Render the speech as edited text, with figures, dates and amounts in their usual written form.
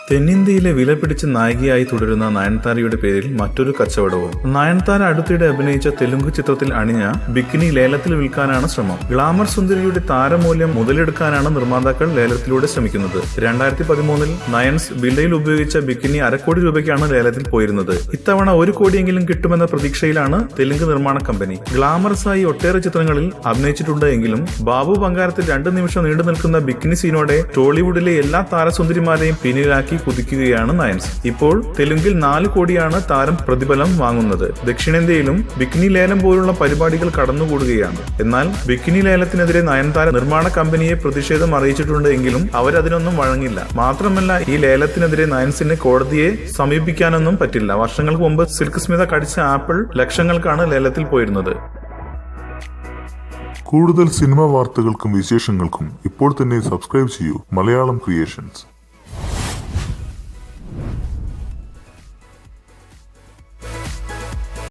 തെന്നിന്ത്യയിലെ വിലപിടിച്ച നായികയായി തുടരുന്ന നയൻതാരയുടെ പേരിൽ മറ്റൊരു കച്ചവടവും. നയൻതാര അടുത്തിടെ അഭിനയിച്ച തെലുങ്ക് ചിത്രത്തിൽ അണിഞ്ഞ ബിക്കിനി ലേലത്തിൽ വിൽക്കാനാണ് ശ്രമം. ഗ്ലാമർ സുന്ദരിയുടെ താരമൂല്യം മുതലെടുക്കാനാണ് നിർമ്മാതാക്കൾ ലേലത്തിലൂടെ ശ്രമിക്കുന്നത്. 2013 നയൻസ് വിലയിൽ ഉപയോഗിച്ച ബിക്കിനി 1/2 കോടി രൂപയ്ക്കാണ് ലേലത്തിൽ പോയിരുന്നത്. ഇത്തവണ 1 കോടിയെങ്കിലും കിട്ടുമെന്ന പ്രതീക്ഷയിലാണ് തെലുങ്ക് നിർമ്മാണ കമ്പനി. ഗ്ലാമറസായി ഒട്ടേറെ ചിത്രങ്ങളിൽ അഭിനയിച്ചിട്ടുണ്ട് എങ്കിലും ബാബു ബംഗാരത്തിൽ 2 നിമിഷം നീണ്ടു നിൽക്കുന്ന ബിക്കിനി സീനോടെ ടോളിവുഡിലെ എല്ലാ താരസുന്ദരിമാരെയും പിന്നിലാക്കി കുതിക്കുകയാണ് നയൻസ്. ഇപ്പോൾ തെലുങ്കിൽ 4 കോടിയാണ് താരം പ്രതിഫലം വാങ്ങുന്നത്. ദക്ഷിണേന്ത്യയിലും ബിക്കിനി ലേലം പോലുള്ള പരിപാടികൾ കടന്നുകൂടുകയാണ്. എന്നാൽ ബിക്കിനി ലേലത്തിനെതിരെ നയൻതാര നിർമ്മാണ കമ്പനിയെ പ്രതിഷേധം അറിയിച്ചിട്ടുണ്ട് എങ്കിലും അവരതിനൊന്നും വഴങ്ങില്ല. മാത്രമല്ല, ഈ ലേലത്തിനെതിരെ നയൻസിന് കോടതിയെ സമീപിക്കാനൊന്നും പറ്റില്ല. വർഷങ്ങൾക്ക് മുമ്പ് സിൽക്ക് സ്മിത കടിച്ച ആപ്പിൾ ലക്ഷങ്ങൾക്കാണ് ലേലത്തിൽ പോയിരുന്നത്. കൂടുതൽ സിനിമാ വാർത്തകൾക്കും വിശേഷങ്ങൾക്കും ഇപ്പോൾ തന്നെ സബ്സ്ക്രൈബ് ചെയ്യൂ മലയാളം ക്രിയേഷൻസ്.